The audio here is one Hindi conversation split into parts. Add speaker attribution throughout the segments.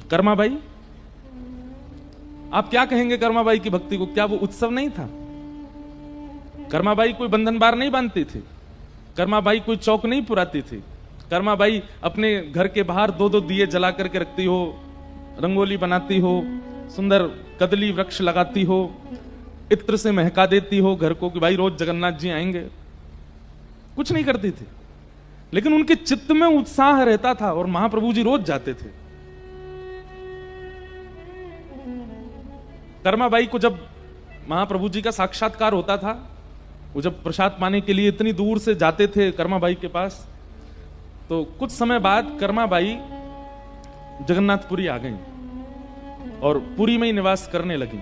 Speaker 1: कर्माबाई, आप क्या कहेंगे कर्माबाई की भक्ति को? क्या वो उत्सव नहीं था? कर्माबाई कोई बंधन बार नहीं बांधती थी, कर्माबाई कोई चौक नहीं पुराती थी, कर्माबाई अपने घर के बाहर 2-2 दिए जला करके रखती हो, रंगोली बनाती हो, सुंदर कदली वृक्ष लगाती हो, इत्र से महका देती हो घर को कि भाई रोज जगन्नाथ जी आएंगे। कुछ नहीं करती थी, लेकिन उनके चित्त में उत्साह रहता था और महाप्रभु जी रोज जाते थे। कर्माबाई को जब महाप्रभु जी का साक्षात्कार होता था, वो जब प्रसाद पाने के लिए इतनी दूर से जाते थे कर्माबाई के पास, तो कुछ समय बाद कर्माबाई जगन्नाथपुरी आ गई और पुरी में ही निवास करने लगी।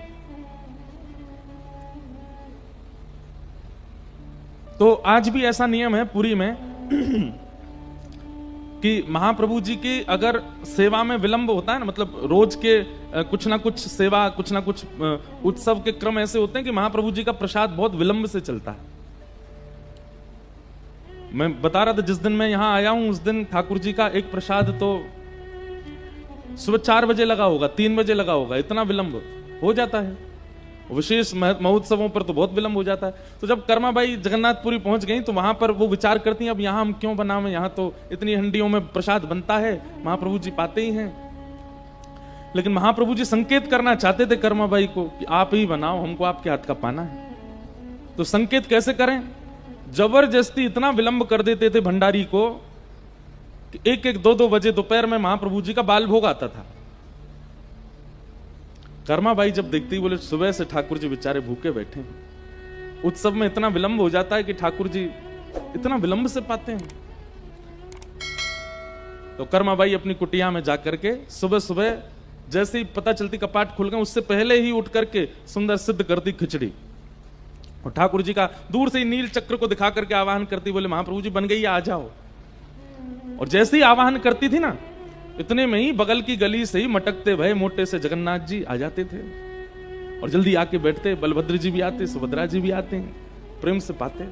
Speaker 1: तो आज भी ऐसा नियम है पुरी में कि महाप्रभु जी की अगर सेवा में विलंब होता है ना, मतलब रोज के कुछ ना कुछ सेवा, कुछ ना कुछ उत्सव के क्रम ऐसे होते हैं कि महाप्रभु जी का प्रसाद बहुत विलंब से चलता है। मैं बता रहा था जिस दिन मैं यहां आया हूं उस दिन ठाकुर जी का एक प्रसाद तो सुबह 4 बजे लगा होगा, 3 बजे लगा होगा, इतना विलंब हो जाता है। विशेष महोत्सवों पर तो बहुत विलंब हो जाता है। तो जब कर्माबाई जगन्नाथपुरी पहुंच गई तो वहां पर वो विचार करती हैं अब यहां हम क्यों बनावें, यहां तो इतनी हंडियों में प्रसाद बनता है, महाप्रभु जी पाते ही हैं। लेकिन महाप्रभु जी संकेत करना चाहते थे कर्माबाई को कि आप ही बनाओ, हमको आपके हाथ का पाना है। तो संकेत कैसे करें? जबरदस्ती इतना विलंब कर देते थे भंडारी को कि 1-1, 2-2 बजे दोपहर में महाप्रभु जी का बाल भोग आता था। कर्माबाई जब देखती बोले सुबह से ठाकुर जी बेचारे भूखे बैठे हैं, उत्सव में इतना विलंब हो जाता है कि ठाकुर जी इतना विलंब से पाते हैं। तो कर्माबाई अपनी कुटिया में जाकर के सुबह सुबह जैसे ही पता चलती कपाट खुल गए उससे पहले ही उठ करके सुंदर सिद्ध करती खिचड़ी और ठाकुर जी का दूर से ही नील चक्र को दिखा करके आवाहन करती, बोले महाप्रभु जी बन गई, आ जाओ। और जैसे ही आवाहन करती थी ना, इतने में ही बगल की गली से ही मटकते भय मोटे से जगन्नाथ जी आ जाते थे और जल्दी आके बैठते। बलभद्र जी भी आते, सुभद्रा जी भी आते हैं, प्रेम से पाते।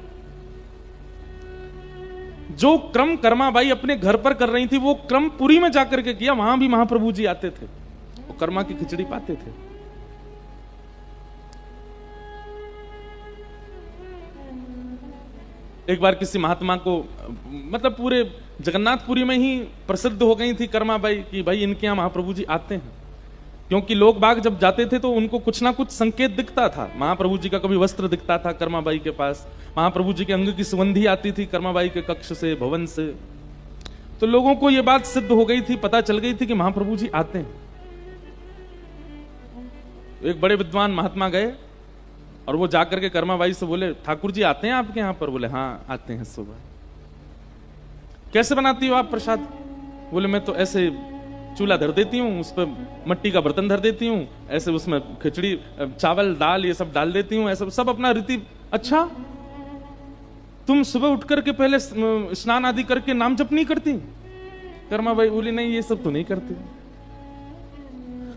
Speaker 1: जो क्रम कर्माबाई अपने घर पर कर रही थी वो क्रम पुरी में जाकर के किया, वहां भी महाप्रभु जी आते थे और कर्मा की खिचड़ी पाते थे। एक बार किसी महात्मा को, मतलब पूरे जगन्नाथपुरी में ही प्रसिद्ध हो गई थी कर्माबाई कि भाई इनके यहां महाप्रभु जी आते हैं, क्योंकि लोग बाग जब जाते थे तो उनको कुछ ना कुछ संकेत दिखता था। महाप्रभु जी का कभी वस्त्र दिखता था कर्माबाई के पास, महाप्रभु जी के अंग की सुगंधी आती थी कर्माबाई के कक्ष से, भवन से। तो लोगों को यह बात सिद्ध हो गई थी, पता चल गई थी कि महाप्रभु जी आते हैं। एक बड़े विद्वान महात्मा गए और वो जाकर के कर्माबाई से बोले ठाकुर जी आते हैं आपके यहां पर? बोले हाँ आते हैं सुबह। कैसे बनाती हो आप प्रसाद? बोले मैं तो ऐसे चूल्हा धर देती हूँ, उस पर मट्टी का बर्तन धर देती हूँ, ऐसे उसमें खिचड़ी चावल दाल ये सब डाल देती हूँ, ऐसा सब अपना रीति। अच्छा तुम सुबह उठ करके पहले स्नान आदि करके नाम जप नहीं करती? कर्माबाई बोली नहीं ये सब तो नहीं करती।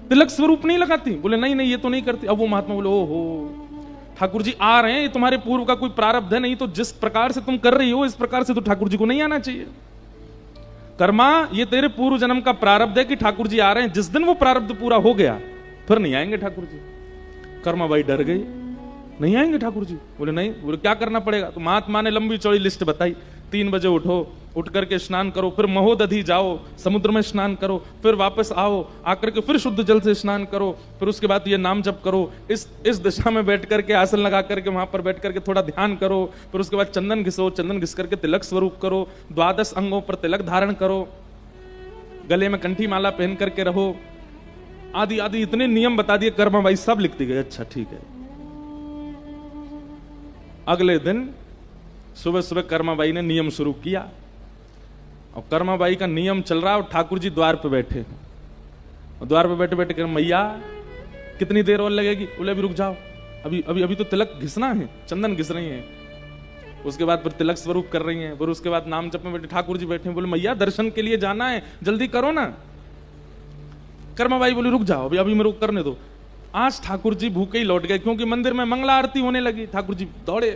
Speaker 1: तिलक स्वरूप नहीं लगाती? बोले नहीं नहीं ये तो नहीं करती। अब वो महात्मा बोले ओहो ठाकुर जी आ रहे हैं, ये तुम्हारे पूर्व का कोई प्रारब्ध है, नहीं तो जिस प्रकार से तुम कर रही हो इस प्रकार से तो ठाकुर जी को नहीं आना चाहिए। कर्मा ये तेरे पूर्व जन्म का प्रारब्ध है कि ठाकुर जी आ रहे हैं, जिस दिन वो प्रारब्ध पूरा हो गया फिर नहीं आएंगे ठाकुर जी। कर्माबाई डर गई, नहीं आएंगे ठाकुर जी? बोले नहीं। बोले क्या करना पड़ेगा? तो महात्मा ने लंबी चौड़ी लिस्ट बताई। 3 बजे उठो, उठ करके स्नान करो, फिर महोदधि जाओ, समुद्र में स्नान करो, फिर वापस आओ, आकर के फिर शुद्ध जल से स्नान करो, फिर उसके बाद ये नाम जप करो, इस दिशा में बैठ करके आसन लगा करके वहां पर बैठ करके थोड़ा ध्यान करो, फिर उसके बाद चंदन घिसो, चंदन घिस करके तिलक स्वरूप करो, 12 अंगों पर तिलक धारण करो, गले में कंठी माला पहन करके रहो, आदि आदि इतने नियम बता दिए। कर्माबाई सब लिखती गई, अच्छा ठीक है। अगले दिन सुबह सुबह कर्माबाई ने नियम शुरू किया और कर्माबाई का नियम चल रहा और ठाकुर जी द्वार पे बैठे और द्वार पे बैठे बैठे कर मैया कितनी देर और लगेगी? बोले अभी रुक जाओ, अभी अभी अभी तो तिलक घिसना है, चंदन घिस रही हैं, उसके बाद फिर तिलक स्वरूप कर रही हैं, फिर उसके बाद नाम जप में बैठे ठाकुर जी बैठे। बोले मैया दर्शन के लिए जाना है, जल्दी करो ना। कर्माबाई बोली रुक जाओ, अभी अभी मेरे को करने दो। आज ठाकुर जी भूखे ही लौट गए क्योंकि मंदिर में मंगला आरती होने लगी। ठाकुर जी दौड़े,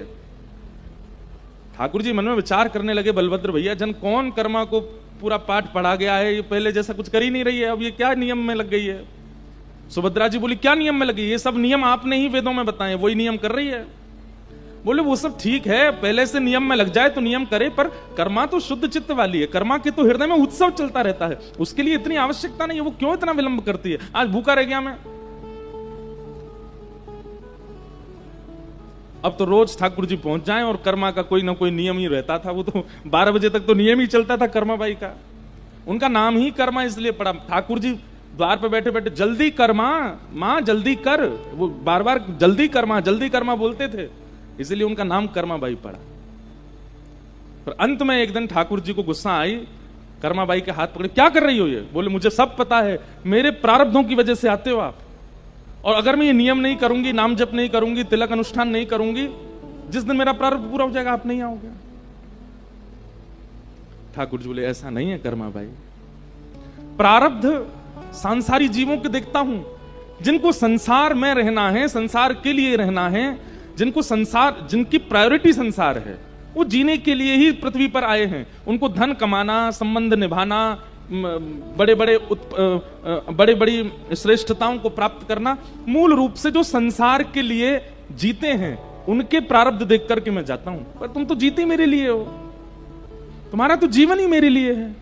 Speaker 1: ठाकुर जी मन में विचार करने लगे बलभद्र भैया जन कौन कर्मा को पूरा पाठ पढ़ा गया है, ये पहले जैसा कुछ कर ही नहीं रही है, अब ये क्या नियम में लग गई है। सुभद्रा जी बोली क्या नियम में लगी, ये सब नियम आपने ही वेदों में बताए, वही नियम कर रही है। बोले वो सब ठीक है, पहले से नियम में लग जाए तो नियम करे, पर कर्मा तो शुद्ध चित्त वाली है, कर्मा के तो हृदय में उत्सव चलता रहता है, उसके लिए इतनी आवश्यकता नहीं है, वो क्यों इतना विलंब करती है। आज भूखा रह गया मैं, अब तो रोज ठाकुर जी पहुंच जाएं और कर्मा का कोई ना कोई नियम ही रहता था। वो तो 12 बजे तक तो नियम ही चलता था कर्मा बाई का, उनका नाम ही कर्मा इसलिए पड़ा। ठाकुर जी द्वार पे बैठे बैठे जल्दी कर्मा, मां जल्दी कर, वो बार बार जल्दी कर्मा बोलते थे, इसलिए उनका नाम कर्मा बाई पड़ा। पर अंत में एक दिन ठाकुर जी को गुस्सा आई, कर्मा बाई के हाथ पकड़े, क्या कर रही हो ये। बोले मुझे सब पता है, मेरे प्रारब्धों की वजह से आते हो आप, और अगर मैं ये नियम नहीं करूंगी, नाम जप नहीं करूंगी, तिलक अनुष्ठान नहीं करूंगी, जिस दिन मेरा प्रारब्ध पूरा हो जाएगा आप नहीं आओगे। ठाकुर जी बोले ऐसा नहीं है कर्मा बाई, प्रारब्ध सांसारी जीवों के देखता हूं, जिनको संसार में रहना है, संसार के लिए रहना है, जिनको संसार, जिनकी प्रायोरिटी संसार है, वो जीने के लिए ही पृथ्वी पर आए हैं। उनको धन कमाना, संबंध निभाना, बड़े बड़ी श्रेष्ठताओं को प्राप्त करना, मूल रूप से जो संसार के लिए जीते हैं, उनके प्रारब्ध देख करके मैं जाता हूं। पर तुम तो जीते मेरे लिए हो, तुम्हारा तो जीवन ही मेरे लिए है,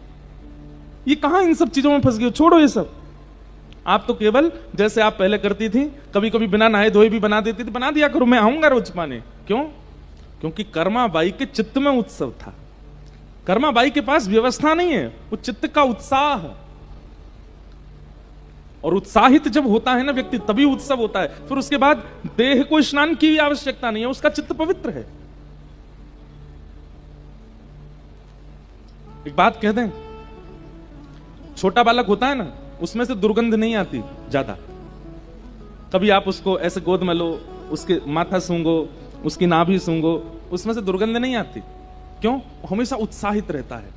Speaker 1: ये कहां इन सब चीजों में फंस गए हो, छोड़ो ये सब। आप तो केवल जैसे आप पहले करती थी, कभी कभी बिना नहाए धोए भी बना देती थी, बना दिया करो, मैं आऊंगा रोज पाने। क्यों? क्योंकि कर्मा बाई के चित्त में उत्सव था। कर्मा बाई के पास व्यवस्था नहीं है, वो चित्त का उत्साह, और उत्साहित जब होता है ना व्यक्ति, तभी उत्सव होता है। फिर उसके बाद देह को स्नान की आवश्यकता नहीं है, उसका चित्त पवित्र है। एक बात कह दें, छोटा बालक होता है ना, उसमें से दुर्गंध नहीं आती ज्यादा। कभी आप उसको ऐसे गोद में लो, उसके माथा सूंघो, उसकी नाभि सूंघो, उसमें से दुर्गंध नहीं आती। क्यों? हमेशा उत्साहित रहता है,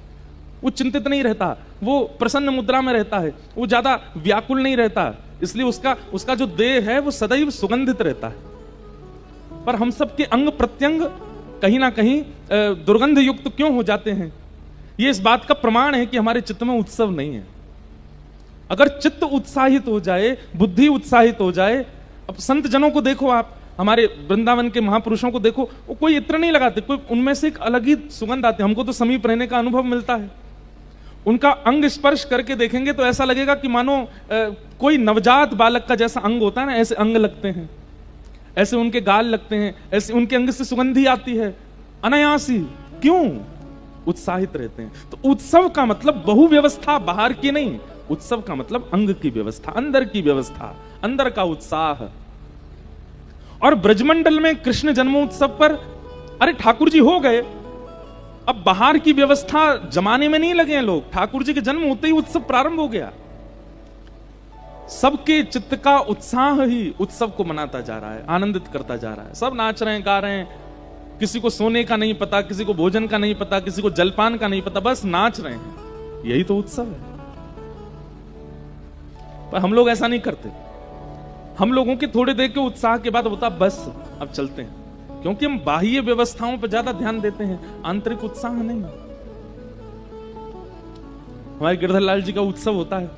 Speaker 1: वो चिंतित नहीं रहता, वो प्रसन्न मुद्रा में रहता है, वो ज्यादा व्याकुल नहीं रहता, इसलिए उसका जो देह है वो सदैव सुगंधित रहता है। पर हम सबके अंग प्रत्यंग कहीं ना कहीं दुर्गंध युक्त क्यों हो जाते हैं? ये इस बात का प्रमाण है कि हमारे चित्त में उत्सव नहीं है। अगर चित्त उत्साहित हो जाए, बुद्धि उत्साहित हो जाए, अब संत जनों को देखो आप, हमारे वृंदावन के महापुरुषों को देखो, वो कोई इत्र नहीं लगाते, कोई उनमें से एक अलग ही सुगंध आती है। हमको तो समीप रहने का अनुभव मिलता है, उनका अंग स्पर्श करके देखेंगे तो ऐसा लगेगा कि मानो कोई नवजात बालक का जैसा अंग होता है ना, ऐसे अंग लगते हैं, ऐसे उनके गाल लगते हैं, ऐसे उनके अंग से सुगंधी आती है अनायासी। क्यों? उत्साहित रहते हैं। तो उत्सव का मतलब बहु व्यवस्था, बाहर की नहीं, उत्सव का मतलब अंग की व्यवस्था, अंदर की व्यवस्था, अंदर का उत्साह। और ब्रजमंडल में कृष्ण जन्मोत्सव पर अरे ठाकुर जी हो गए, अब बाहर की व्यवस्था जमाने में नहीं लगे हैं लोग, ठाकुर जी के जन्म होते ही उत्सव प्रारंभ हो गया। सबके चित्त का उत्साह ही उत्सव को मनाता जा रहा है, आनंदित करता जा रहा है। सब नाच रहे हैं, गा रहे हैं, किसी को सोने का नहीं पता, किसी को भोजन का नहीं पता, किसी को जलपान का नहीं पता, बस नाच रहे हैं, यही तो उत्सव है। पर हम लोग ऐसा नहीं करते, हम लोगों के थोड़े देर के उत्साह के बाद होता बस अब चलते हैं, क्योंकि हम बाह्य व्यवस्थाओं पर ज्यादा ध्यान देते हैं, आंतरिक उत्साह नहीं। हमारे गिरधर लाल जी का उत्सव होता है,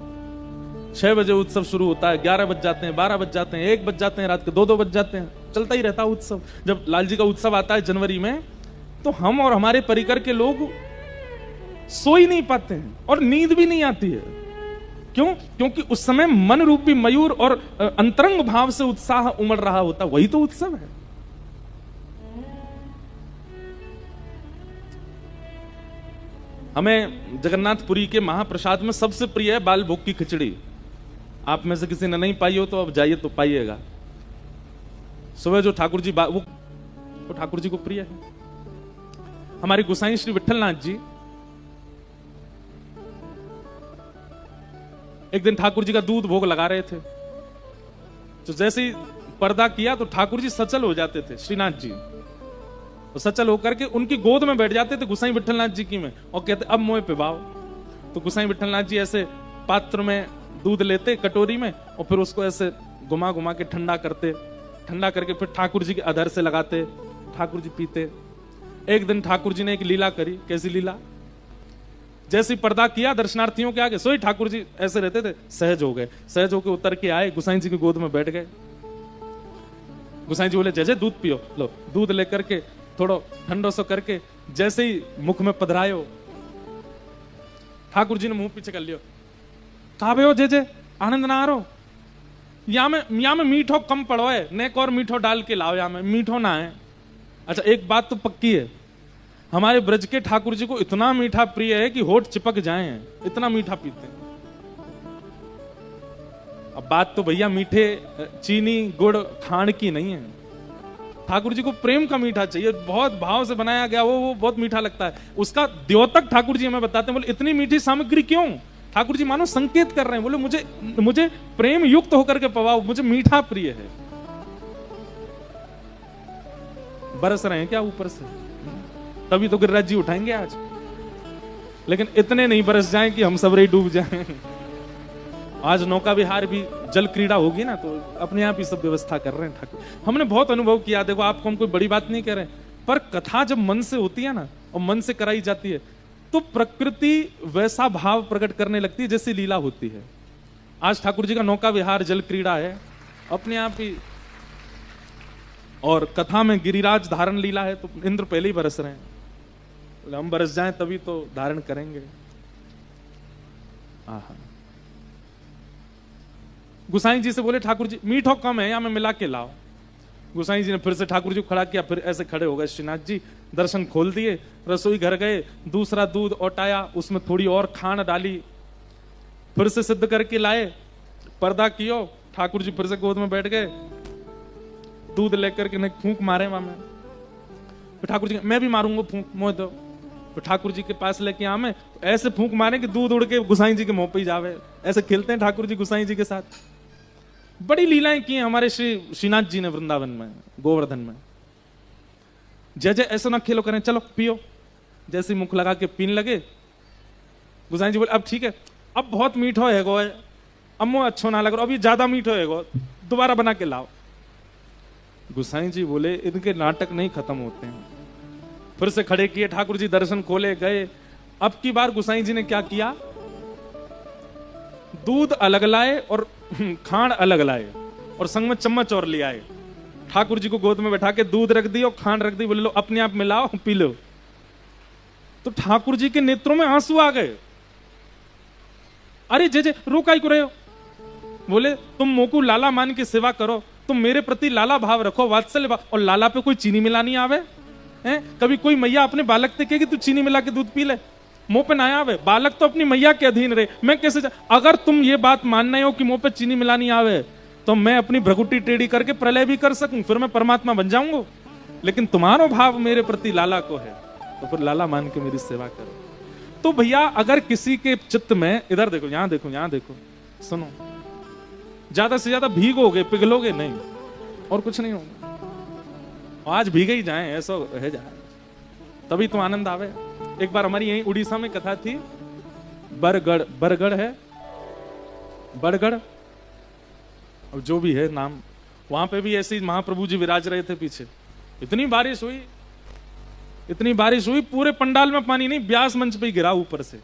Speaker 1: 6 बजे उत्सव शुरू होता है, 11 बज जाते हैं, 12 बज जाते हैं, 1 बज जाते हैं, रात के 2-2 बज जाते हैं, चलता ही रहता है उत्सव। जब लाल जी का उत्सव आता है जनवरी में, तो हम और हमारे परिकर के लोग सो ही नहीं पाते हैं और नींद भी नहीं आती है। क्यों? क्योंकि उस समय मन रूपी मयूर और अंतरंग भाव से उत्साह उमड़ रहा होता, वही तो उत्सव है। हमें जगन्नाथपुरी के महाप्रसाद में सबसे प्रिय है बाल भोग की खिचड़ी। आप में से किसी ने नहीं पाई हो तो अब जाइए तो पाइएगा। सुबह जो ठाकुर जी वो ठाकुर जी को प्रिय है। हमारे गोसाई श्री विठलनाथ जी एक दिन ठाकुर जी का दूध भोग लगा रहे थे, तो जैसे ही पर्दा किया तो ठाकुर जी सचल हो जाते थे, श्रीनाथ जी, तो सचल होकर के उनकी गोद में बैठ जाते थे गोसाई विठलनाथ जी की में, और कहते अब मोए पिबाओ। तो गोसाई विठलनाथ जी ऐसे पात्र में दूध लेते कटोरी में, और फिर उसको ऐसे घुमा घुमा के ठंडा करते, ठंडा करके फिर ठाकुर जी के अधर से लगाते, ठाकुर जी पीते। एक दिन ठाकुर जी ने एक लीला करी। कैसी लीला? जैसे ही पर्दा किया दर्शनार्थियों के आगे, सोई ठाकुर जी ऐसे रहते थे, सहज हो गए, सहज होके उतर के आए, गुसाई जी की गोद में बैठ गए। गुसाई जी बोले जय दूध पियो, लो दूध लेकर के थोड़ा ठंडो सो करके जैसे ही मुख में पधरायो, ठाकुर जी ने मुंह पीछे कर लियो, काबे हो जे आनंद ना आ रो, यहाँ में मीठो कम पड़ो है, नेक और मीठो डाल के लाओ, यहाँ में मीठो ना है। अच्छा एक बात तो पक्की है, हमारे ब्रज के ठाकुर जी को इतना मीठा प्रिय है कि होठ चिपक जाए हैं, इतना मीठा पीते हैं। अब बात तो भैया मीठे चीनी गुड़ खांड की नहीं है, ठाकुर जी को प्रेम का मीठा चाहिए, बहुत भाव से बनाया गया वो बहुत मीठा लगता है। उसका द्योतक ठाकुर जी हमें बताते हैं, बोले इतनी मीठी सामग्री क्यों? ठाकुर जी मानो संकेत कर रहे हैं, बोले मुझे प्रेम युक्त होकर के पवाओ, मुझे मीठा प्रिय है। बरस रहे हैं क्या ऊपर से? तभी तो गिरिराज जी उठाएंगे आज, लेकिन इतने नहीं बरस जाएं कि हम सब रे डूब जाएं। आज नौका विहार भी जल क्रीड़ा होगी ना, तो अपने आप ही सब व्यवस्था कर रहे हैं ठाकुर। हमने बहुत अनुभव किया, देखो आपको हम कोई बड़ी बात नहीं कह रहे, पर कथा जब मन से होती है ना और मन से कराई जाती है तो प्रकृति वैसा भाव प्रकट करने लगती है जैसी लीला होती है। आज ठाकुर जी का नौका विहार जल क्रीड़ा है अपने आप ही, और कथा में गिरिराज धारण लीला है, तो इंद्र पहले ही बरस रहे हैं। हम बरस जाएं तभी तो धारण करेंगे। आहा, गुसाई जी से बोले ठाकुर जी मीठो कम है, या में मिला के लाओ। गुसाई जी ने फिर से ठाकुर जी को खड़ा किया, फिर ऐसे खड़े हो गए श्रीनाथ जी, दर्शन खोल दिए, रसोई घर गए, दूसरा दूध औटाया, उसमें थोड़ी और खांड डाली, फिर से सिद्ध करके लाए, पर्दा कियो, ठाकुर जी फिर से गोद में बैठ गए, दूध लेकर के नहीं फूंक मारे वहां में। तो ठाकुर जी मैं भी मारूंगा फूंक, मोह दो। तो ठाकुर जी के पास लेके आ, में ऐसे फूंक मारे कि दूध उड़ के गुसाई जी के मुंह पे ही जावे। ऐसे खेलते हैं ठाकुर जी गुसाई जी के साथ। बड़ी लीलाएं की हैं हमारे श्रीनाथ जी ने वृंदावन में, गोवर्धन में। जय जय ऐसा ना खेलो करें, चलो पियो। जैसे मुख लगा के पीने लगे, गुसाई जी बोले अब ठीक है, अब बहुत मीठो है गो, अब मुझे अच्छो ना लग रहा, अभी ज्यादा मीठो है गो, दोबारा बना के लाओ। गुसाई जी बोले इनके नाटक नहीं खत्म होते हैं। फिर से खड़े किए, ठाकुर जी दर्शन खोले गए। अब की बार गुसाई जी ने क्या किया, दूध अलग लाए और खांड अलग लाए, और संग में चम्मच और ले आए। ठाकुर जी को गोद में बैठा के दूध रख दी और खांड रख दी, बोले लो अपने आप मिलाओ पी लो। तो ठाकुर जी के नेत्रों में आंसू आ गए। अरे जे रो काई को रहे हो? बोले तुम मोकू लाला मान के सेवा करो, तुम मेरे प्रति लाला भाव रखो, वात्सल्य भाव। और लाला पे कोई चीनी मिलानी आवे है? कभी कोई मैया अपने बालक से कहेगी तू चीनी मिला के दूध पी ले, मुंह पे ना आवे। बालक तो अपनी मैया के अधीन रहे, मैं कैसे अगर तुम ये बात मानना हो कि मुंह पे चीनी मिलानी आवे, तो मैं अपनी भ्रगुटी टेढ़ी करके प्रलय भी कर सकूं, फिर मैं परमात्मा बन जाऊंगा। लेकिन तुम्हारा भाव मेरे प्रति लाला को है, तो फिर लाला मान के मेरी सेवा करो। तो भैया अगर किसी के चित्त में, इधर देखो, यहां देखो, यहां देखो, सुनो, ज्यादा से ज्यादा भीगोगे, पिघलोगे नहीं, और कुछ नहीं होगा। आज भीगे ही जाए, ऐसा रह जाए, तभी तो आनंद आवे। एक बार हमारी यहीं उड़ीसा में कथा थी, बरगढ़ है, बरगढ़, और जो भी है नाम, वहां पे भी ऐसे ही महाप्रभु जी विराज रहे थे पीछे। इतनी बारिश हुई, पूरे पंडाल में पानी नहीं, ब्यास मंच पे ही गिरा ऊपर से,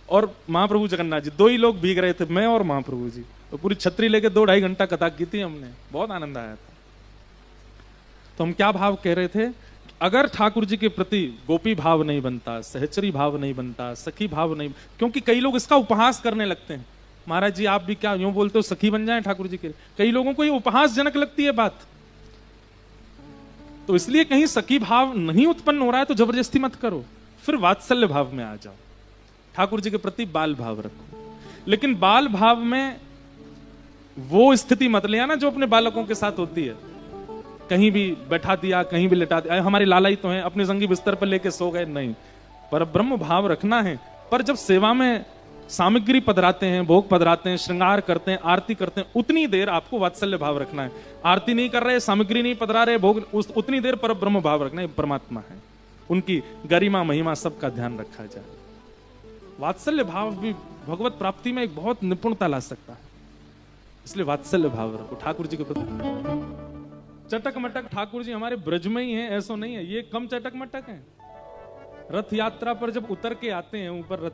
Speaker 1: और महाप्रभु जगन्नाथ जी, दो ही लोग भीग रहे थे, मैं और महाप्रभु जी। तो पूरी छतरी लेके 2-2.5 घंटा कथा की थी हमने, बहुत आनंद आया था। तो हम क्या भाव कह रहे थे, अगर ठाकुर जी के प्रति गोपी भाव नहीं बनता, सहचरी भाव नहीं बनता, सखी भाव नहीं, क्योंकि कई लोग इसका उपहास करने लगते हैं। महाराज जी आप भी क्या यूं बोलते हो, सखी बन जाएं ठाकुर जी के? कई लोगों को ये उपहासजनक लगती है बात। तो इसलिए कहीं सखी भाव नहीं उत्पन्न हो रहा है तो जबरदस्ती मत करो, फिर वात्सल्य भाव में आ जाओ। ठाकुर जी के प्रति बाल भाव रखो, लेकिन बाल भाव में वो स्थिति मत ले आना जो अपने बालकों के साथ होती है। कहीं भी बैठा दिया, कहीं भी लिटा दिया, हमारे लाला ही तो हैं, अपने संगी बिस्तर पर लेके सो गए, नहीं। पर ब्रह्म भाव रखना है। पर जब सेवा में सामग्री पधराते हैं, भोग पधराते हैं, श्रृंगार करते हैं, आरती करते हैं, उतनी देर आपको वात्सल्य भाव रखना है। आरती नहीं कर रहे, सामग्री नहीं पधरा रहे, भोग, उतनी देर पर ब्रह्म भाव रखना है। परमात्मा है, उनकी गरिमा महिमा सबका ध्यान रखा जाए। वात्सल्य भाव भी भगवत प्राप्ति में एक बहुत निपुणता ला सकता है, इसलिए वात्सल्य भाव रखो ठाकुर जी के प्रति। चटक मटक ठाकुर जी हमारे ब्रज में ही हैं, ऐसा नहीं है, ये कम चटक मटक है। रथ यात्रा पर जब उतर के आते हैं ऊपर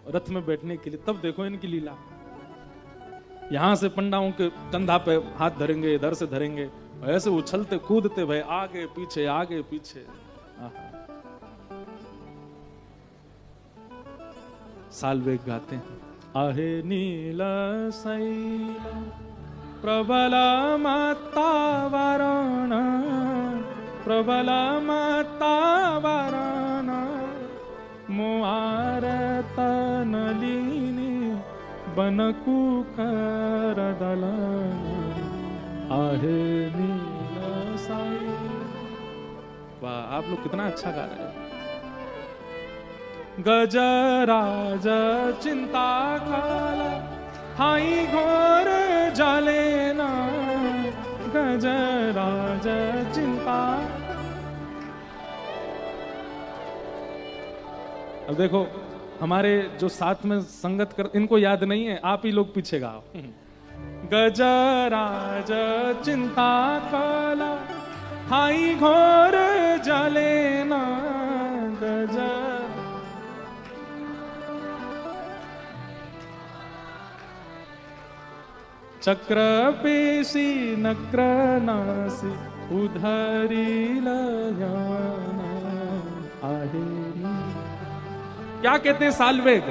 Speaker 1: रथ में बैठने के लिए, तब देखो इनकी लीला। यहां से पंडाओं के कंधा पे हाथ धरेंगे, इधर से धरेंगे, ऐसे उछलते कूदते भाई आगे पीछे आगे पीछे। साल्वेग गाते हैं, आहे नील शैल प्रबल मत्तावरण, प्रबल मत्तावरण, मुआरत नलिनी बनकु कर दलन, आहे नील शैल। वाह, आप लोग कितना अच्छा गा रहे हैं। गजराज चिंता काला हाई घोर जलेना, गजराज चिंता। अब देखो हमारे जो साथ में संगत कर, इनको याद नहीं है, आप ही लोग पीछे गाओ। गजराज चिंता काला हाई घोर जलेना, गज चक्र पेशी नक्र नासी उधरी लयाना, आहे। क्या कहते हैं साल्वेग?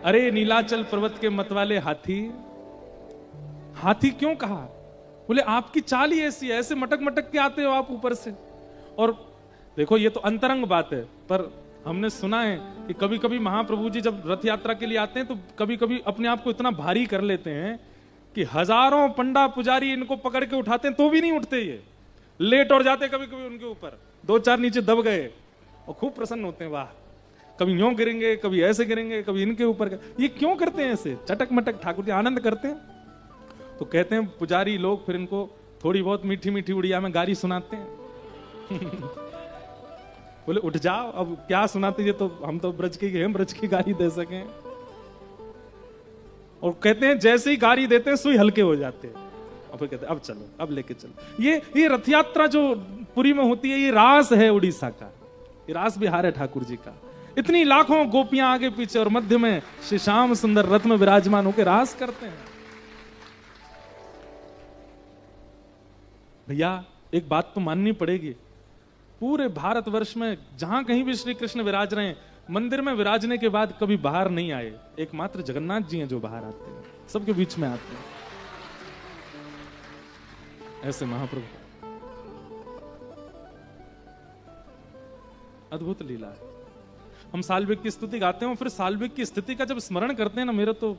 Speaker 1: अरे नीलाचल पर्वत के मतवाले हाथी। हाथी क्यों कहा? बोले आपकी चाल ही ऐसी है, ऐसे मटक मटक के आते हो आप ऊपर से। और देखो ये तो अंतरंग बात है, पर हमने सुना है कि कभी कभी महाप्रभु जी जब रथ यात्रा के लिए आते हैं तो कभी कभी अपने आप को इतना भारी कर लेते हैं कि हजारों पंडा पुजारी इनको पकड़ के उठाते हैं तो भी नहीं उठते, ये लेट और जाते कभी कभी उनके ऊपर, दो चार नीचे दब गए और खूब प्रसन्न होते हैं। वाह, कभी यूं गिरेंगे, कभी ऐसे गिरेंगे, कभी इनके ऊपर। ये क्यों करते हैं ऐसे? चटक मटक ठाकुर जी आनंद करते हैं। तो कहते हैं पुजारी लोग फिर इनको थोड़ी बहुत मीठी मीठी उड़िया में गाली सुनाते हैं। बोले उठ जाओ, अब क्या सुनाते, ये तो हम तो ब्रज के हैं, ब्रज की गाली दे सकें। और कहते हैं जैसे ही गाली देते हैं सुई हल्के हो जाते हैं, और फिर कहते हैं अब चलो, अब लेके चलो। ये रथ यात्रा जो पुरी में होती है, ये रास है उड़ीसा का, ये रास बिहार है ठाकुर जी का। इतनी लाखों गोपियां आगे पीछे और मध्य में श्री श्याम सुंदर रथ में विराजमान होकर रास करते हैं। भैया एक बात तो माननी पड़ेगी, पूरे भारतवर्ष में जहां कहीं भी श्री कृष्ण विराज रहे हैं, मंदिर में विराजने के बाद कभी बाहर नहीं आए। एकमात्र जगन्नाथ जी हैं जो बाहर आते हैं, सबके बीच में आते हैं। ऐसे महाप्रभु, अद्भुत लीला है। हम साल्विक की स्तुति गाते हैं, फिर साल्विक की स्थिति का जब स्मरण करते हैं ना, मेरे तो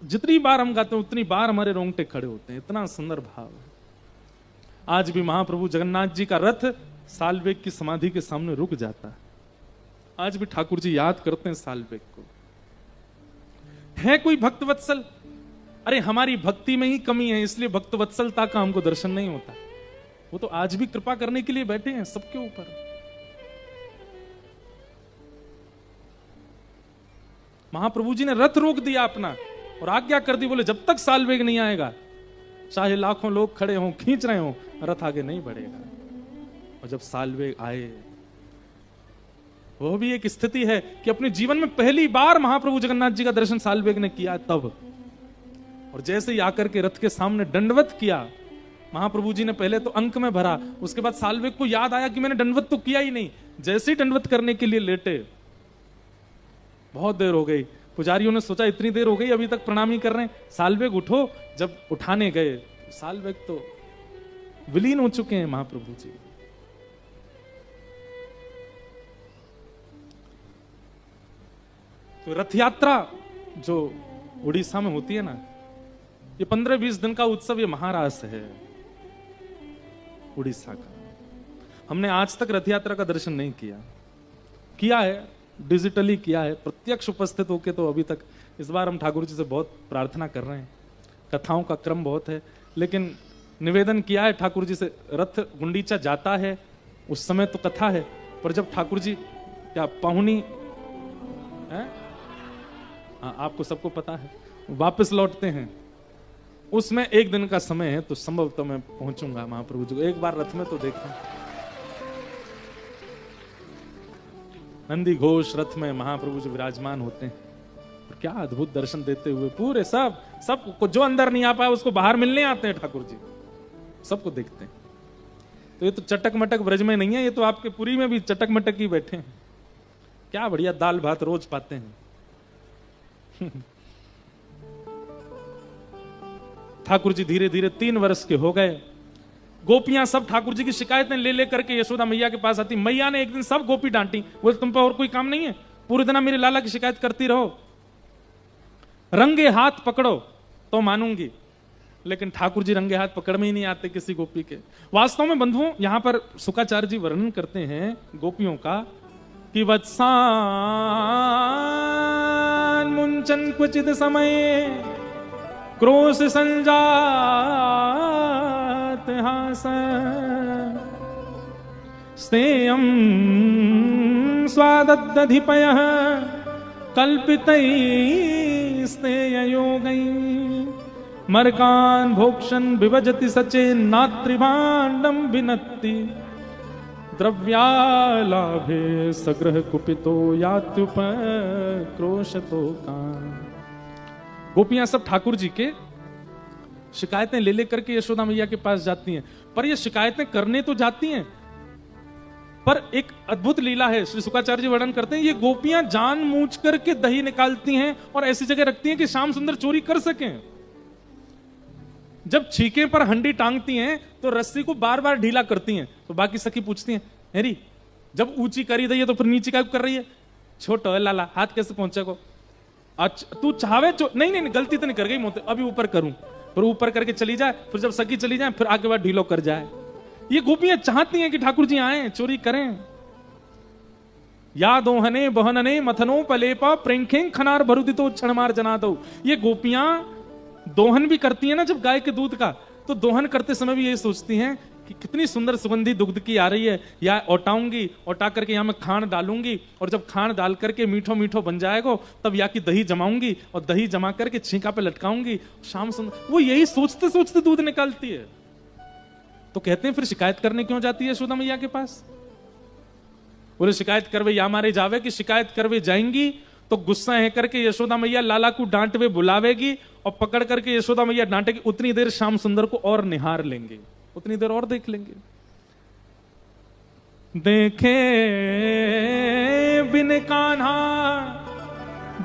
Speaker 1: जितनी बार हम गाते हैं उतनी बार हमारे रोंगटे खड़े होते हैं। इतना सुंदर भाव है। आज भी महाप्रभु जगन्नाथ जी का रथ साल्वेग की समाधि के सामने रुक जाता है। आज भी ठाकुर जी याद करते हैं साल्वेग को। है कोई भक्त वत्सल? अरे हमारी भक्ति में ही कमी है, इसलिए भक्त वत्सलता का हमको दर्शन नहीं होता। वो तो आज भी कृपा करने के लिए बैठे हैं सबके ऊपर। महाप्रभु जी ने रथ रोक दिया अपना और आज्ञा कर दी, बोले जब तक साल्वेग नहीं आएगा, चाहे लाखों लोग खड़े हों खींच रहे हों, रथ आगे नहीं बढ़ेगा। और जब साल्वेग आए, वो भी एक स्थिति है कि अपने जीवन में पहली बार महाप्रभु जगन्नाथ जी का दर्शन साल्वेग ने किया तब। और जैसे ही आकर के रथ के सामने दंडवत किया, महाप्रभु जी ने पहले तो अंक में भरा, उसके बाद साल्वेग को याद आया कि मैंने दंडवत तो किया ही नहीं। जैसे ही दंडवत करने के लिए लेटे, बहुत देर हो गई, पुजारियों ने सोचा इतनी देर हो गई अभी तक प्रणाम ही कर रहे हैं, साल्वेग उठो। जब उठाने गए, साल्वेग तो विलीन हो चुके हैं महाप्रभु जी। तो रथ यात्रा जो उड़ीसा में होती है ना, ये 15-20 दिन का उत्सव, ये महारास है उड़ीसा का। हमने आज तक रथ यात्रा का दर्शन नहीं किया है, डिजिटली किया है, प्रत्यक्ष उपस्थित होके तो अभी तक। इस बार हम ठाकुर जी से बहुत प्रार्थना कर रहे हैं, कथाओं का क्रम बहुत है, लेकिन निवेदन किया है ठाकुर जी से, रथ गुंडीचा जाता है उस समय तो कथा है, पर जब ठाकुर जी क्या पाहुनी है, हाँ आपको सबको पता है, वापस लौटते हैं, उसमें एक दिन का समय है, तो संभवतः मैं पहुंचूंगा महाप्रभु जी को एक बार रथ में तो देखें। नंदी घोष रथ में महाप्रभु जो विराजमान होते हैं, और क्या अद्भुत दर्शन देते हुए पूरे सब को, जो अंदर नहीं आ पाया उसको बाहर मिलने आते हैं ठाकुर जी, सबको देखते हैं। तो ये तो चटक मटक ब्रज में नहीं है, ये तो आपके पुरी में भी चटक मटक ही बैठे हैं। क्या बढ़िया दाल भात रोज पाते हैं। ठाकुर जी धीरे धीरे 3 वर्ष के हो गए। गोपियां सब ठाकुर जी की शिकायतें ले लेकर के यशोदा मैया के पास आती। मैया ने एक दिन सब गोपी डांटी, बोले तुम पे और कोई काम नहीं है, पूरे दिन मेरे लाला की शिकायत करती रहो, रंगे हाथ पकड़ो तो मानूंगी। लेकिन ठाकुर जी रंगे हाथ पकड़ में ही नहीं आते किसी गोपी के। वास्तव में बंधुओं, यहां पर शुकाचार्य जी वर्णन करते हैं गोपियों का कि वत्सान मुंचन क्वचित समय क्रोश संजात हास स्नेयम स्वादधिपय कल्पितै स्नेययोगै मर्कान् भोक्षन् विभजति सचे नात्रिभाण्डं विनत्ति द्रव्यालाभे सग्रह कुपितो यात्युपक्रोशतो कान्। गोपियां सब ठाकुर जी के शिकायतें ले लेकर के यशोदा मैया के पास जाती हैं, पर ये शिकायतें करने तो जाती हैं, पर एक अद्भुत लीला है। श्री शुकाचार्य जी वर्णन करते हैं, ये गोपियां जानबूझ करके दही निकालती हैं और ऐसी जगह रखती हैं कि श्याम सुंदर चोरी कर सकें। जब छीके पर हंडी टांगती हैं तो रस्सी को बार बार ढीला करती हैं, तो बाकी सखी पूछती हैं, हेरी जब ऊंची करी दी है तो फिर नीचे क्या कर रही है, छोटो है लाला, हाथ कैसे पहुंचे को, अच्छा तू चाहे नहीं गलती तो नहीं कर गई मोते, अभी ऊपर करूं, फिर ऊपर करके चली जाए, फिर जब सखी चली जाए फिर आगे बाद ढीलो कर जाए। ये गोपियां चाहती हैं कि ठाकुर जी आए चोरी करें। या दोहने बहनने मथनो पलेपा प्रेंखें खनार भरुदितो क्षणमार जना दो। ये गोपियां दोहन भी करती हैं ना जब गाय के दूध का, तो दोहन करते समय भी ये सोचती हैं कि कितनी सुंदर सुगंधी दुग्ध की आ रही है, या औटाऊंगी, औटा करके यहाँ मैं खांड डालूंगी, और जब खांड डाल करके मीठो मीठो बन जाएगा तब या की दही जमाऊंगी, और दही जमा करके छींका पे लटकाऊंगी, शाम सुंदर। वो यही सोचते सोचते दूध निकालती है। तो कहते हैं फिर शिकायत करने क्यों जाती है यशोदा मैया के पास? बोले शिकायत करवे या मारे जावे, कि शिकायत करवे जाएंगी तो गुस्सा है करके यशोदा मैया लाला को डांटवे बुलावेगी, और पकड़ करके यशोदा मैया डांटेगी, उतनी देर श्याम सुंदर को और निहार लेंगे, उतनी देर और देख लेंगे। देखे बिन कान्हा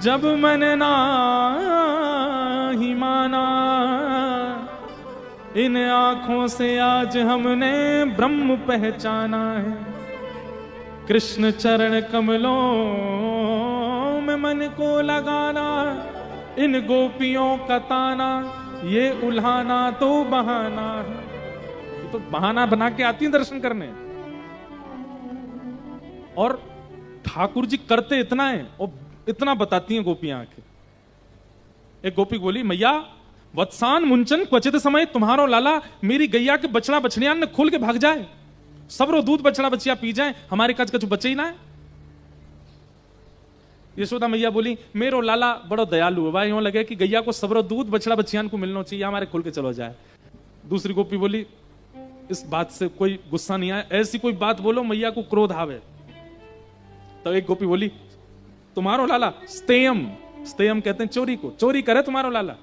Speaker 1: जब मन नाही माना, इन आंखों से आज हमने ब्रह्म पहचाना है। कृष्ण चरण कमलों में मन को लगाना, इन गोपियों का ताना ये उल्हाना तो बहाना है। ये तो बहाना बना के आती है दर्शन करने, और ठाकुर जी करते इतना है और इतना बताती हैं गोपियां आके। एक गोपी बोली, मैया वत्सान मुंचन क्वचित समय तुम्हारो लाला मेरी गैया के बछड़ा बछड़ियां ने खोल के भाग जाए, सबरो दूध बछड़ा बछिया पी जाए, हमारे कच कछु बचे ही ना है। यशोदा मैया बोली, मेरो लाला बड़ो दयालु है भाई, यूं लगे कि गैया को सबरो दूध बछड़ा बछियान को मिलना चाहिए, हमारे खुल के चलो जाए। दूसरी गोपी बोली, इस बात से कोई गुस्सा नहीं आया, ऐसी कोई बात बोलो मैया को क्रोध आवे। तो एक गोपी बोली, तुम्हारो लाला स्तेयम, स्तेयम कहते हैं चोरी को, चोरी करे तुम्हारो लाला।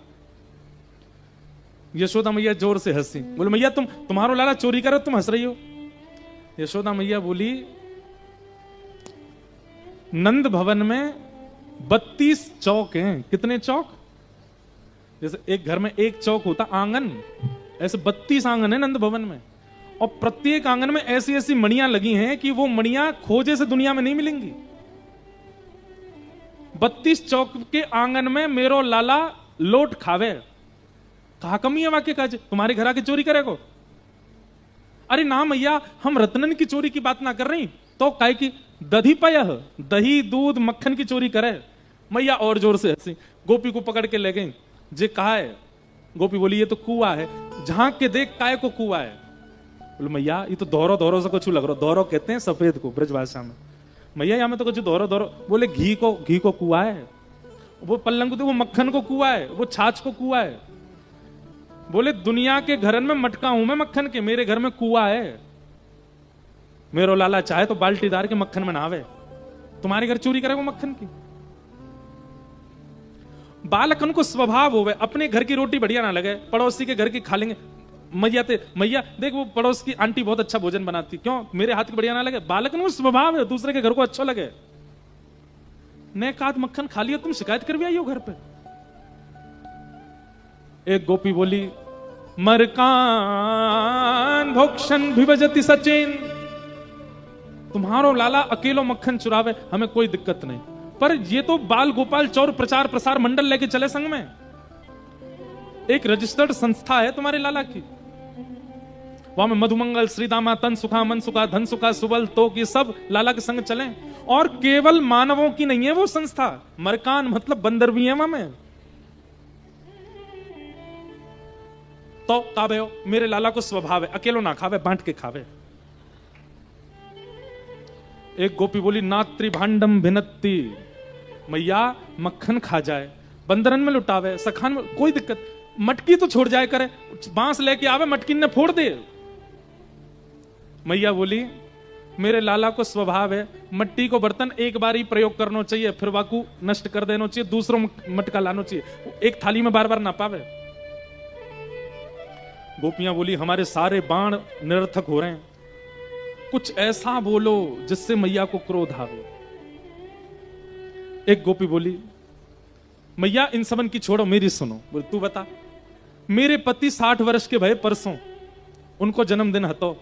Speaker 1: यशोदा मैया जोर से हंसी, बोले मैया तुम्हारो लाला चोरी करे, तुम हंस रही हो। यशोदा मैया बोली, नंद भवन में 32 चौक हैं। कितने चौक? जैसे एक घर में एक चौक होता आंगन, ऐसे 32 आंगन है नंद भवन में, और प्रत्येक आंगन में ऐसी ऐसी मणियां लगी हैं कि वो मणियां खोजे से दुनिया में नहीं मिलेंगी। 32 चौक के आंगन में मेरो लाला लोट खावे। कहा कमी है वाक्य का, तुम्हारे घर आके चोरी करेगो? अरे ना मैया, हम रत्नन की चोरी की बात ना कर रही, तो काय की दधिपय, दही दूध मक्खन की चोरी करे। मैया और जोर से हंसी, गोपी को पकड़ के ले गई। जे कहा है? गोपी बोली, ये तो कुआ है, झांक के देख काय को कुआ है। बोले मैया ये तो दोहरो दोहरो से कुछ लग रहा, दोहरो कहते हैं सफेद को ब्रज भाषा में। मैया यहाँ में तो कुछ दोहरो दोहरो। बोले घी को कुआ है, वो पल्लंग को, वो मक्खन को कुआ है, वो छाछ को कुआ है। बोले दुनिया के घरन में मटका हूं मैं मक्खन के, मेरे घर में कुआ है। मेरो लाला चाहे तो बाल्टीदार के मक्खन में नहावे। तुम्हारे घर चोरी करेगा मक्खन की? बालकन को स्वभाव होवे, अपने घर की रोटी बढ़िया ना लगे पड़ोसी के घर की खा लेंगे। मैया देख वो पड़ोस की आंटी बहुत अच्छा भोजन बनाती, क्यों मेरे हाथ की बढ़िया ना लगे? बालकन वो स्वभाव है, दूसरे के घर को अच्छा लगे। ने काद मक्खन खा लिया, तुम शिकायत कर भी आई हो घर पे। एक गोपी बोली, मरकान भोक्षण विभजति सचिन, तुम्हारो लाला अकेलो मक्खन चुरावे, हमें कोई दिक्कत नहीं, पर ये तो बाल गोपाल चौर प्रचार प्रसार मंडल लेके चले संग में, एक रजिस्टर्ड संस्था है तुम्हारे लाला की, वहां में मधुमंगल, श्रीदामा, तन सुखा, मन सुखा, धन सुखा, सुबल, तोक, ये सब लाला के संग चले। और केवल मानवों की नहीं है वो संस्था, मरकान मतलब बंदर भी है वहां में। तो काबे हो, मेरे लाला को स्वभाव है अकेलो ना खावे, बांट के खावे। एक गोपी बोली, नात्री भांडम भिनत्ती, मैया मक्खन खा जाए, बंदरन में लुटावे, सखान में कोई दिक्कत, मटकी तो छोड़ जाए करे, बांस लेके आवे मटकी ने फोड़ दे। मैया बोली, मेरे लाला को स्वभाव है मट्टी को बर्तन एक बार ही प्रयोग करना चाहिए, फिर वाकू नष्ट कर देना चाहिए, दूसरों मटका लाना चाहिए, एक थाली में बार बार ना पावे। गोपियां बोली, हमारे सारे बाण निरर्थक हो रहे हैं, कुछ ऐसा बोलो जिससे मैया को क्रोध आवे। एक गोपी बोली, मैया इन सबन की छोड़ो, मेरी सुनो। बोले, तू बता। मेरे पति 60 वर्ष के भय परसों, उनको जन्मदिन हतो,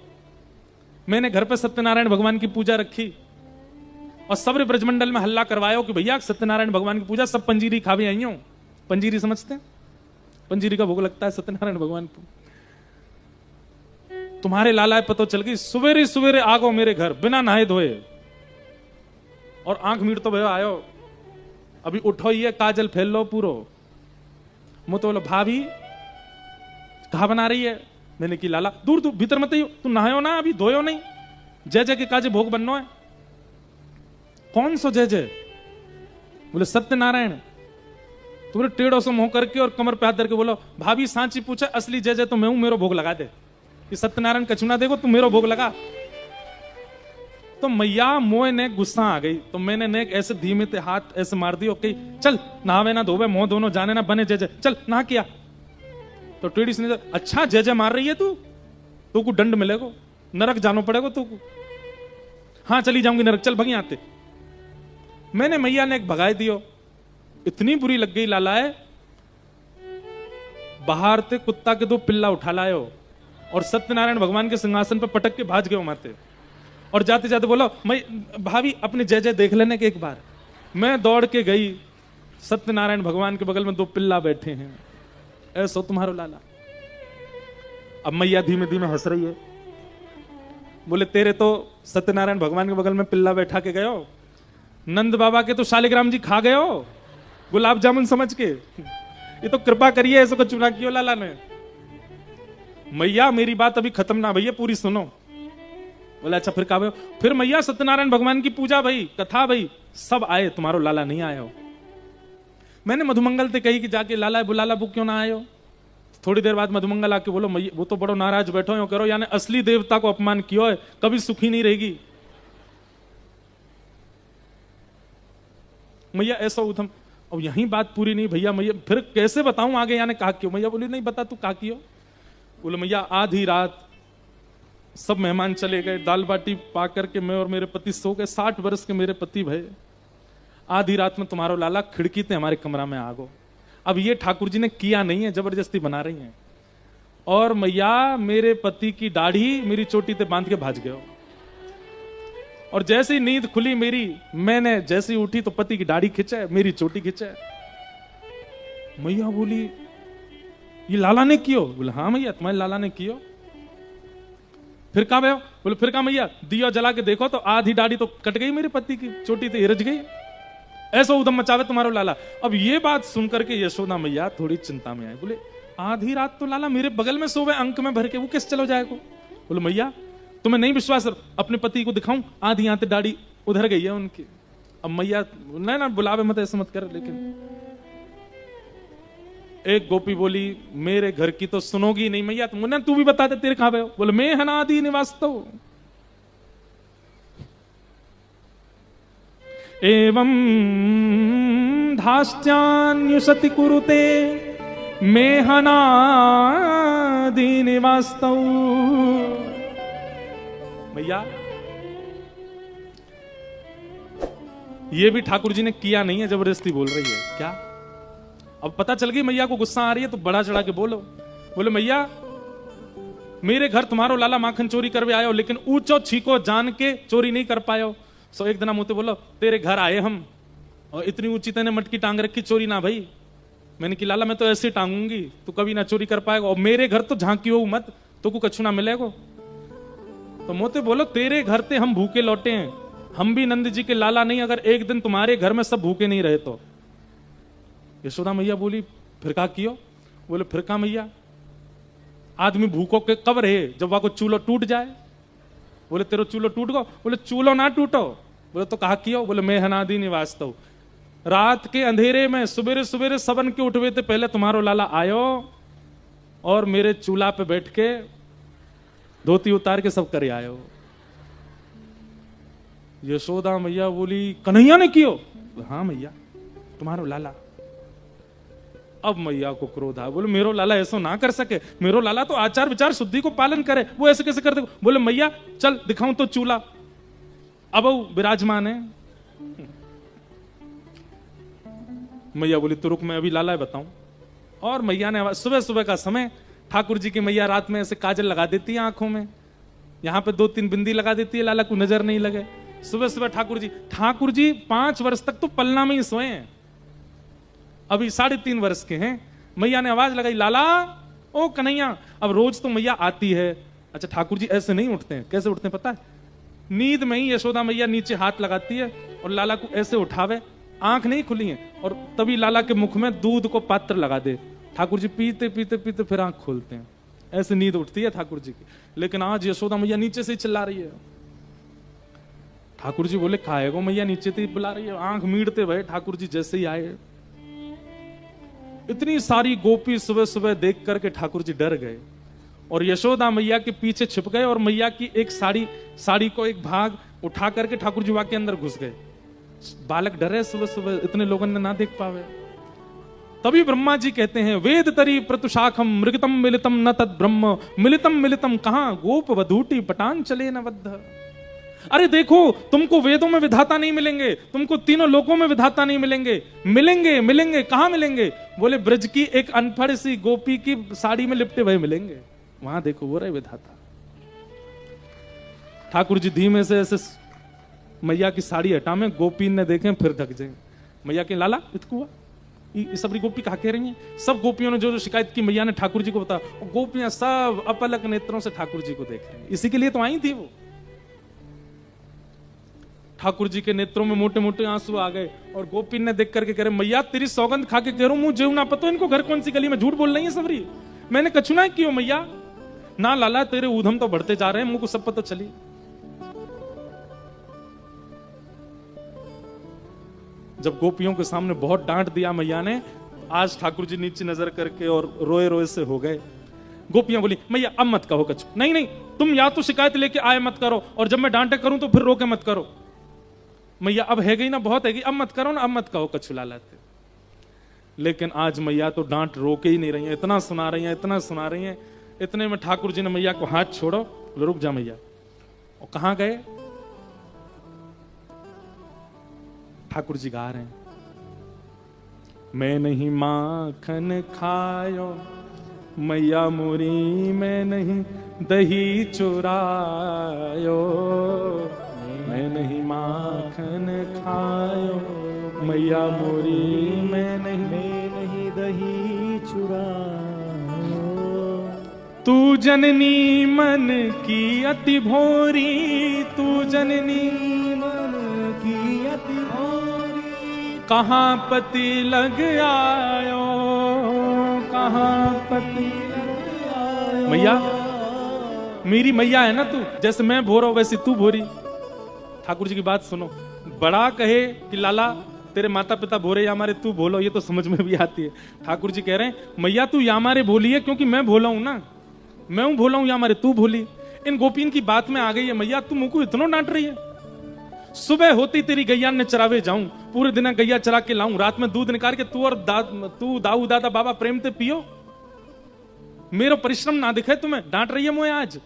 Speaker 1: मैंने घर पे सत्यनारायण भगवान की पूजा रखी और सब ब्रजमंडल में हल्ला करवाया कि भैया सत्यनारायण भगवान की पूजा, सब पंजीरी खावे आई हो। पंजीरी समझते हैं? पंजीरी का भोग लगता है सत्यनारायण भगवान को। तुम्हारे लाला पतो चल गई, सवेरे सवेरे आगो मेरे घर बिना नहाए धोए और आंख मीट तो भैया आयो, अभी उठो ही है, काजल फैल लो पूरो। मुझे तो बोलो, भाभी कहा बना रही है? मैंने की लाला दूर दूर भीतर मत, तू नहायो ना, अभी धोयो नहीं, जय जय के काजे भोग बननो है। कौन सो जय जय? बोले सत्यनारायण। तो बोले टेढ़ो से मुंह करके और कमर पे हाथ धर के बोलो, भाभी सांची पूछे, असली जय जय तो मैं हूं, मेरो भोग लगा दे। ये सत्यनारायण कछु ना देखो, तू मेरो भोग लगा। तो मैया मोह ने गुस्सा आ गई, तो मैंने ने ऐसे धीमे से हाथ ऐसे मार दिया, ओके चल नहावे ना धोवे, मोह दोनों जाने ना बने, जय जय चल नहा किया। तो टेढ़ी से अच्छा जय जय मार रही है तू को दंड मिलेगा, नरक जानो पड़ेगा तू को। हाँ चली जाऊंगी नरक, चल भगी आते। मैंने मैया ने एक भगाई दियो, इतनी बुरी लग गई लाला है, बाहर ते कुत्ता के 2 पिल्ला उठा लायो और सत्यनारायण भगवान के सिंहासन पर पटक के भाज गए माते। और जाते जाते बोलो, मैं भाभी अपने जय जय देख लेने के एक बार। मैं दौड़ के गई, सत्यनारायण भगवान के बगल में 2 पिल्ला बैठे हैं, ऐसो तुम्हारो लाला। अब मैया धीमे धीमे हंस रही है, बोले तेरे तो सत्यनारायण भगवान के बगल में पिल्ला बैठा के गयो, नंद बाबा के तो शालिग्राम जी खा गयो गुलाब जामुन समझ के, ये तो कृपा करिए, ऐसो को चुना कियो लाला ने। मैया मेरी बात अभी खत्म ना भैया, पूरी सुनो। बोले अच्छा फिर कहा? फिर मैया सत्यनारायण भगवान की पूजा भई, कथा भई, सब आए, तुम्हारो लाला नहीं आया हो। मैंने मधुमंगल से कही कि जाके लाला बुलाला बुक क्यों ना आयो। थोड़ी देर बाद मधुमंगल आके बोलो, मैया वो तो बड़ो नाराज बैठो हो, करो यानी असली देवता को अपमान किया है, कभी सुखी नहीं रहेगी। मैया ऐसा उधम, अब यही बात पूरी नहीं भैया, मैया फिर कैसे बताऊं आगे, यानी कहा क्यों? मैया बोली नहीं बता, तू कहा क्यों? बोले मैया आधी रात सब मेहमान चले गए, दाल बाटी पा करके मैं और मेरे पति सो गए, 60 वर्ष के मेरे पति भय, आधी रात में तुम्हारो लाला खिड़की ते हमारे कमरा में आ गो। अब ये ठाकुर जी ने किया नहीं है, जबरदस्ती बना रही हैं। और मैया मेरे पति की दाढ़ी मेरी चोटी ते बांध के भाज गयो, और जैसे ही नींद खुली मेरी, मैंने जैसे ही उठी तो पति की दाढ़ी खिंचे, मेरी चोटी खिंचे। मैया बोली ये लाला ने कियो? बोले हाँ मैया तुम्हारे लाला ने कियो। फिर कहा भैया? बोले फिर कहा मैया दिया जला के देखो तो आधी दाढ़ी तो कट गई मेरे पति की, चोटी तो हिरज गई, ऐसा उदम मचावे तुम्हारो लाला। अब ये बात सुनकर के यशोदा मैया थोड़ी चिंता में आई, बोले आधी रात तो लाला मेरे बगल में सोवे अंक में भर के, वो किस चलो जाएगा? बोले मैया तुम्हें नहीं विश्वास, अपने पति को दिखाऊं, आधी आते दाढ़ी उधर गई है उनकी। अब मैया नहीं ना बुलावे मत, ऐसा मत कर। लेकिन एक गोपी बोली मेरे घर की तो सुनोगी नहीं मैया, तुम तू भी बता दे तेरे कहां पे हो? बोले मैं हनादि निवास तो, एवं धास्त्यान्युशति कुरुते मेहनादीनि वास्तव। भैया ये भी ठाकुर जी ने किया नहीं है, जबरदस्ती बोल रही है क्या। अब पता चल गई मैया को गुस्सा आ रही है तो बड़ा चढ़ा के बोलो। बोले मैया मेरे घर तुम्हारो लाला माखन चोरी करवे आयो, लेकिन ऊंचो छीको जान के चोरी नहीं कर पायो। सो एक दिन मुझे बोलो तेरे घर आए हम और इतनी ऊंची तेने मटकी टांग रखी, चोरी ना भाई। मैंने कि लाला मैं तो ऐसे टांगूंगी, तू कभी ना चोरी कर पाएगा, और मेरे घर तो झांकी हो मत, तो को कछु ना मिलेगा। तो मोते बोलो तेरे घर ते हम भूखे लौटे हैं, हम भी नंद जी के लाला नहीं, अगर एक दिन तुम्हारे घर में सब भूखे नहीं रहे तो। यशोदा मैया बोली फिर का कियो। बोले फिर का मैया, आदमी भूखों के कब रहे जब वहां को चूल्हो टूट जाए। बोले तेरो चूल्हो टूट गो। बोले चूल्हो ना टूटो। बोले तो कहा कियो। बोले मैं हनादी निवास्तव, रात के अंधेरे में सुबेरे सुबेरे सबन के उठवे थे पहले तुम्हारो लाला आयो और मेरे चूल्हा पे बैठ के धोती उतार के सब करे आयो। यशोदा मैया बोली कन्हैया ने कियो। हाँ मैया तुम्हारो लाला। अब मैया को क्रोध आया। बोले मेरो लाला ऐसा ना कर सके, मेरो लाला तो आचार विचार शुद्धि को पालन करे, वो ऐसे कैसे कर दे। बोले मैया चल दिखाऊं तो चूल्हा। अब वो विराजमान है। मैया बोली तो रुक मैं अभी लाला बताऊं। और मैया ने सुबह सुबह का समय, ठाकुर जी की मैया रात में ऐसे काजल लगा देती है आंखों में, यहां पे 2-3 बिंदी लगा देती है, लाला को नजर नहीं लगे। सुबह सुबह ठाकुर जी 5 वर्ष तक तो पलना में ही सोए हैं, अभी 3.5 वर्ष के हैं। मैया ने आवाज लगाई लाला ओ कन्हैया। अब रोज तो मैया आती है। अच्छा ठाकुर जी ऐसे नहीं उठते हैं, कैसे उठते हैं पता है, नींद में ही यशोदा मैया नीचे हाथ लगाती है और लाला को ऐसे उठावे, आंख नहीं खुली है, और तभी लाला के मुख में दूध को पात्र लगा दे। ठाकुर जी पीते पीते पीते फिर आंख खोलते हैं, ऐसे नींद उठती है ठाकुर जी की। लेकिन आज यशोदा मैया नीचे से ही चिल्ला रही है। ठाकुर जी बोले खाएगो मैया नीचे से ही बुला रही है। आंख मीड़ते भय ठाकुर जी जैसे ही आए, इतनी सारी गोपी सुबह सुबह देख करके ठाकुर जी डर गए और यशोदा मैया के पीछे छिप गए और मैया की एक साड़ी को एक भाग उठा करके ठाकुर जी वहां के अंदर घुस गए। बालक डरे सुबह सुबह, इतने लोगों ने ना देख पावे। तभी ब्रह्मा जी कहते हैं वेद तरी प्रतुशाखम मृगतम मिलितम न तद ब्रह्म मिलितम मिलितम कहां गोप वधूटी पटान चले न बद्ध। अरे देखो तुमको वेदों में विधाता नहीं मिलेंगे, तुमको तीनों लोकों में विधाता नहीं मिलेंगे, मिलेंगे कहां मिलेंगे। बोले ब्रज की एक अनपढ़ सी गोपी की साड़ी में लिपटे हुए मिलेंगे, वहां देखो वो रहे विधाता। ठाकुर जी धीमे से ऐसे मैया की साड़ी हटा में, गोपी ने देखे फिर ढक जाए। मैया के लाला इतकुआ सबरी गोपी कहा कह रही हैं। सब गोपियों ने जो शिकायत की मैया ने ठाकुर जी को बताया, गोपियां सब अपलक नेत्रों से ठाकुर जी को देख रही हैं। इसी के लिए तो आई थी वो। ठाकुर जी के नेत्रों में मोटे मोटे आंसू आ गए और गोपी ने देख करके कह रहे मैया तेरी सौगंध खा के कह रहा हूं मुझे ना पता इनको घर कौन सी गली में झूठ बोल रही है सबरी, मैंने कछु ना कियो मैया। ना लाला तेरे ऊधम तो बढ़ते जा रहे हैं, मुझको सब पता चली। जब गोपियों के सामने बहुत डांट दिया मैया ने, आज ठाकुर जी नीचे नजर करके और रोए रोए से हो गए। गोपियां बोली मैया अब मत कहो कछु, नहीं तुम या तो शिकायत लेके आए मत करो, और जब मैं डांटे करूं तो फिर रोके मत करो। मैया अब है गई ना, बहुत है गई, अब मत करो ना, अब मत कहो कछु लाला थे। लेकिन आज मैया तो डांट रोके ही नहीं रही है, इतना सुना रही है, इतना सुना रही है। इतने में ठाकुर जी ने मैया को हाथ छोड़ो, रुक जा मैया। और कहां गए, ठाकुर जी गा रहे हैं मैं नहीं माखन खायो मैया मोरी, मैं नहीं दही चुरायो, मैं नहीं माखन खायो मैया मोरी, मैं नहीं दही चुरायो। तू जननी मन की अति भोरी, तू जननी मन की अति भोरी, कहाँ पति लग आयो, कहाँ पति लग आयो। मैया मेरी मैया है ना तू, जैसे मैं भोरा वैसे तू भोरी। ठाकुर जी की बात सुनो, बड़ा कहे कि लाला तेरे माता पिता भोरे या हमारे तू भोलो, ये तो समझ में भी आती है। ठाकुर जी कह रहे हैं मैया तू या हमारे भोली है क्योंकि मैं भोला हूं ना, मैं हूं भोला हूं या हमारे तू भोली। इन गोपीन की बात में आ गई है मैया, तू मुझको इतना डांट रही है, सुबह होती तेरी गैया ने चरावे जाऊं, पूरे दिन गैया चरा के लाऊं, रात में दूध निकाल के तू और दाऊ दादा बाबा प्रेम ते पियो। मेरो परिश्रम ना दिखे तुम्हें, डांट रही है मुझे आज।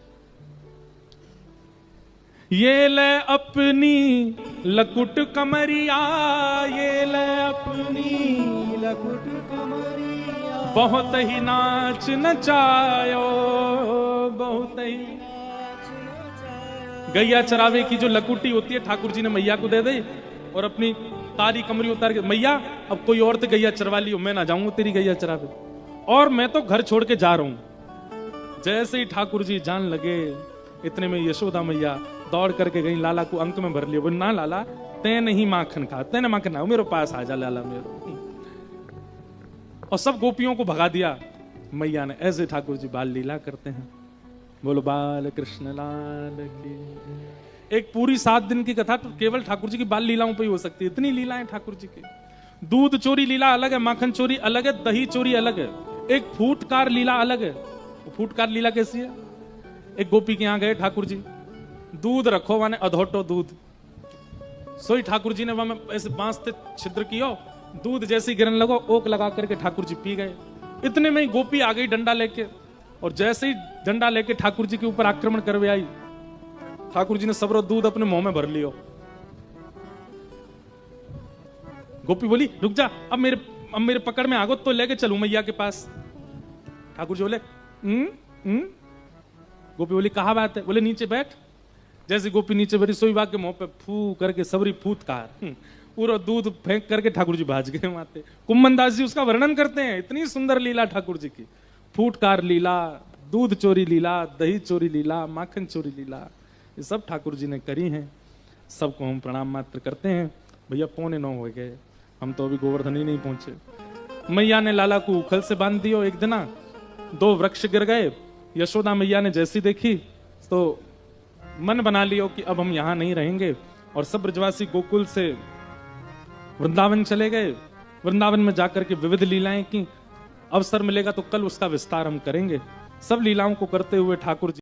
Speaker 1: ये ले अपनी लकुट कमरिया, ये ले अपनी लकुट कमरिया, बहुत ही नाच नचायो, बहुत ही गैया चरावे की जो लकुटी होती है ठाकुर जी ने मैया को दे दी और अपनी तारी कमरी उतार के, मैया अब कोई और तो गैया चरवा लियो, मैं ना जाऊंगा तेरी गैया चरावे, और मैं तो घर छोड़ के जा रहा हूं। जैसे ही ठाकुर जी जान लगे, इतने में यशोदा मैया दौड़ करके गई, लाला को अंक में भर लिया। बोले ना लाला, ते नहीं माखन खा, तेने माखन ना, मेरे पास आ जा लाला मेरे। और सब गोपियों को भगा दिया मैया ने। ऐसे ठाकुर जी बाल लीला करते हैं। बोलो बाल कृष्ण लाल की। एक पूरी 7 दिन की कथा तो केवल ठाकुर जी की बाल लीलाओं पे ही हो सकती है, इतनी लीलाएं ठाकुर जी की। दूध चोरी लीला अलग है, माखन चोरी अलग है, दही चोरी अलग है, एक फूटकार लीला अलग है। फूटकार लीला कैसी है? एक गोपी के यहां गए ठाकुर जी, दूध रखो माने अधोटो दूध, सोई ठाकुर जी ने वहां ऐसे बांस से छिद्र किया, दूध जैसी गिरन लगो, ओक लगा करके ठाकुर जी पी गए। इतने में ही गोपी आ गई डंडा लेके, और जैसे ही डंडा लेके ठाकुर जी के ऊपर आक्रमण करवे आई, ठाकुर जी ने सबरो दूध अपने मुंह में भर लियो। गोपी बोली रुक जा, अब मेरे पकड़ में आगो तो लेके चलूं मैया के पास। ठाकुर जी बोले गोपी बोली कहा बात है? बोले नीचे बैठ। जैसे गोपी नीचे बैठी, सोई बाग के मुंह पे फू करके सबरी फूटकार पूरा दूध फेंक करके ठाकुर जी भाज गए माते। कुम्मन दास जी उसका वर्णन करते हैं, इतनी सुंदर लीला ठाकुर जी की। फूटकार लीला, दूध चोरी लीला, दही चोरी लीला, माखन चोरी लीला, ये सब ठाकुर जी ने करी हैं। सबको हम प्रणाम मात्र करते हैं। भैया 8:45 हो गए, हम तो अभी गोवर्धन ही नहीं पहुंचे। मैया ने लाला को उखल से बांध दियो। एक दिन 2 वृक्ष गिर गए। यशोदा मैया ने जैसी देखी तो मन बना लियो कि अब हम यहां नहीं रहेंगे, और सब ब्रजवासी गोकुल से वृंदावन चले गए। वृंदावन में जाकर के विविध लीलाएं की। अवसर मिलेगा तो कल उसका विस्तार हम करेंगे। सब लीलाओं को करते हुए ठाकुर जी